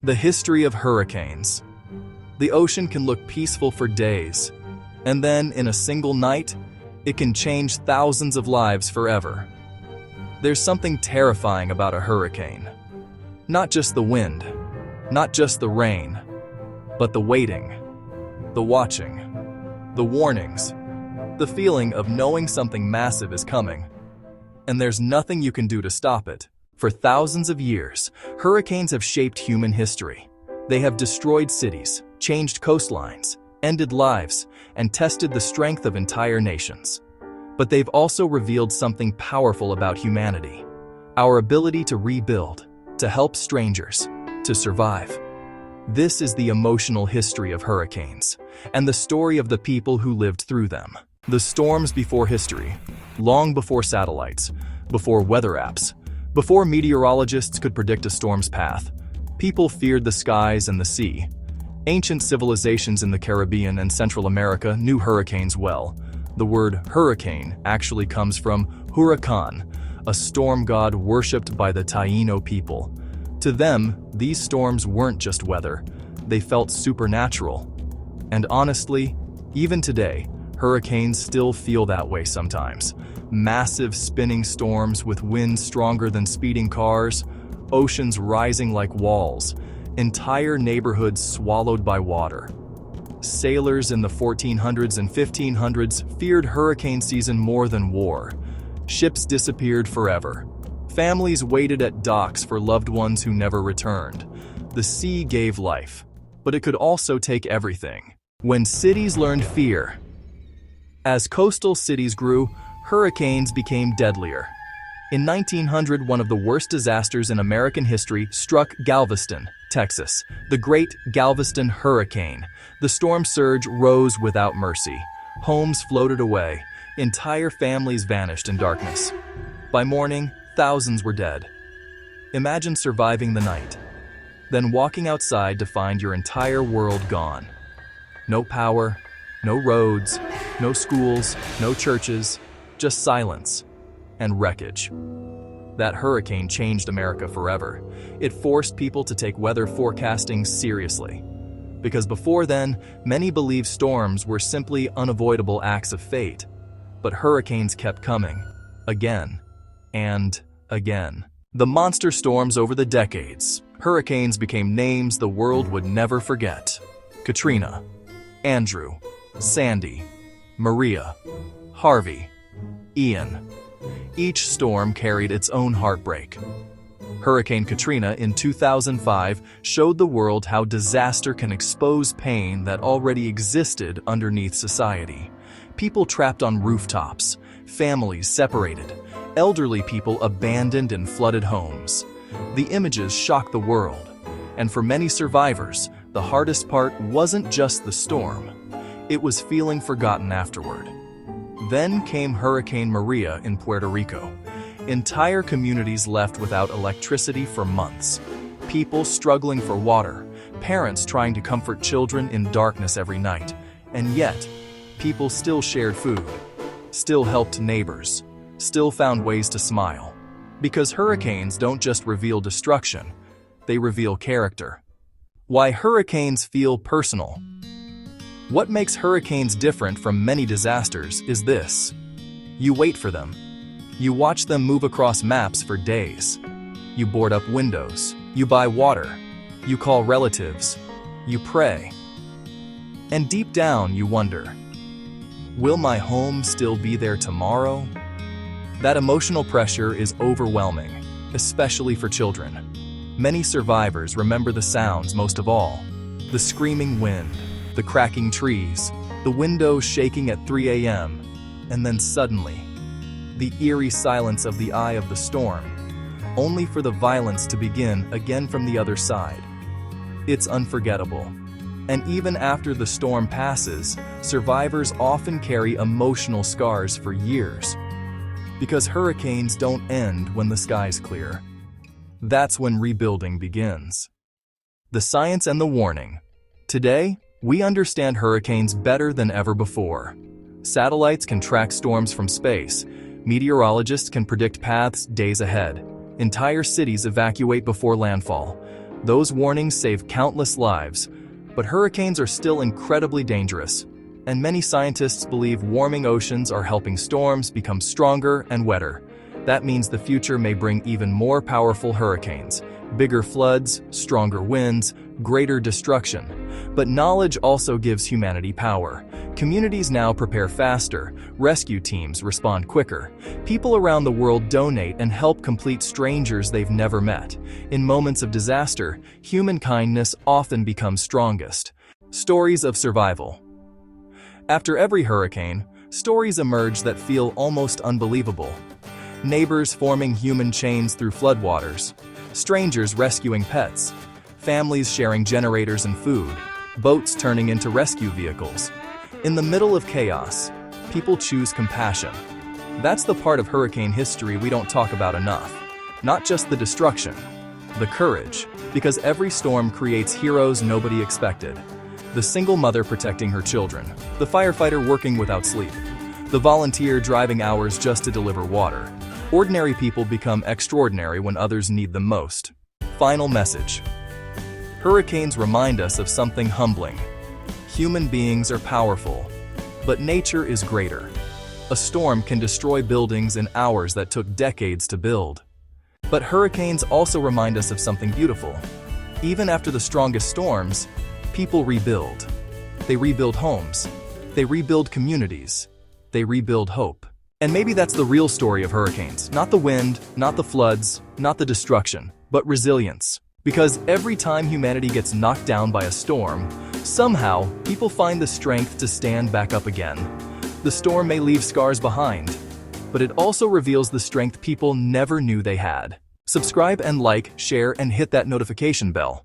The history of hurricanes. The ocean can look peaceful for days, and then in a single night, it can change thousands of lives forever. There's something terrifying about a hurricane. Not just the wind, not just the rain, but the waiting, the watching, the warnings, the feeling of knowing something massive is coming, and there's nothing you can do to stop it. For thousands of years, hurricanes have shaped human history. They have destroyed cities, changed coastlines, ended lives, and tested the strength of entire nations. But they've also revealed something powerful about humanity: our ability to rebuild, to help strangers, to survive. This is the emotional history of hurricanes, and the story of the people who lived through them. The storms before history, long before satellites, before weather apps, before meteorologists could predict a storm's path, people feared the skies and the sea. Ancient civilizations in the Caribbean and Central America knew hurricanes well. The word hurricane actually comes from huracan, a storm god worshipped by the Taíno people. To them, these storms weren't just weather, they felt supernatural. And honestly, even today, hurricanes still feel that way sometimes. Massive spinning storms with winds stronger than speeding cars, oceans rising like walls, entire neighborhoods swallowed by water. Sailors in the 1400s and 1500s feared hurricane season more than war. Ships disappeared forever. Families waited at docks for loved ones who never returned. The sea gave life, but it could also take everything. When cities learned fear. As coastal cities grew, hurricanes became deadlier. In 1900, one of the worst disasters in American history struck Galveston, Texas, the Great Galveston Hurricane. The storm surge rose without mercy. Homes floated away. Entire families vanished in darkness. By morning, thousands were dead. Imagine surviving the night, then walking outside to find your entire world gone. No power, no roads, no schools, no churches, just silence and wreckage. That hurricane changed America forever. It forced people to take weather forecasting seriously. Because before then, many believed storms were simply unavoidable acts of fate. But hurricanes kept coming, again and again. The monster storms over the decades. Hurricanes became names the world would never forget. Katrina, Andrew, Sandy, Maria, Harvey, Ian. Each storm carried its own heartbreak. Hurricane Katrina in 2005 showed the world how disaster can expose pain that already existed underneath society. People trapped on rooftops, families separated, elderly people abandoned in flooded homes. The images shocked the world, and for many survivors, the hardest part wasn't just the storm. It was feeling forgotten afterward. Then came Hurricane Maria in Puerto Rico. Entire communities left without electricity for months. People struggling for water, parents trying to comfort children in darkness every night. And yet, people still shared food, still helped neighbors, still found ways to smile. Because hurricanes don't just reveal destruction, they reveal character. Why hurricanes feel personal. What makes hurricanes different from many disasters is this: you wait for them. You watch them move across maps for days. You board up windows. You buy water. You call relatives. You pray. And deep down you wonder, will my home still be there tomorrow? That emotional pressure is overwhelming, especially for children. Many survivors remember the sounds most of all: the screaming wind, the cracking trees, the windows shaking at 3 a.m., and then suddenly, the eerie silence of the eye of the storm, only for the violence to begin again from the other side. It's unforgettable. And even after the storm passes, survivors often carry emotional scars for years. Because hurricanes don't end when the skies clear. That's when rebuilding begins. The science and the warning. Today, we understand hurricanes better than ever before. Satellites can track storms from space. Meteorologists can predict paths days ahead. Entire cities evacuate before landfall. Those warnings save countless lives, but hurricanes are still incredibly dangerous, and many scientists believe warming oceans are helping storms become stronger and wetter. That means the future may bring even more powerful hurricanes, bigger floods, stronger winds, greater destruction. But knowledge also gives humanity power. Communities now prepare faster, rescue teams respond quicker. People around the world donate and help complete strangers they've never met. In moments of disaster, human kindness often becomes strongest. Stories of survival. After every hurricane, stories emerge that feel almost unbelievable. Neighbors forming human chains through floodwaters, strangers rescuing pets, families sharing generators and food, boats turning into rescue vehicles. In the middle of chaos, people choose compassion. That's the part of hurricane history we don't talk about enough. Not just the destruction, the courage, because every storm creates heroes nobody expected. The single mother protecting her children, the firefighter working without sleep, the volunteer driving hours just to deliver water. Ordinary people become extraordinary when others need them most. Final message. Hurricanes remind us of something humbling. Human beings are powerful, but nature is greater. A storm can destroy buildings in hours that took decades to build. But hurricanes also remind us of something beautiful. Even after the strongest storms, people rebuild. They rebuild homes. They rebuild communities. They rebuild hope. And maybe that's the real story of hurricanes. Not the wind, not the floods, not the destruction, but resilience. Because every time humanity gets knocked down by a storm, somehow people find the strength to stand back up again. The storm may leave scars behind, but it also reveals the strength people never knew they had. Subscribe and like, share, and hit that notification bell.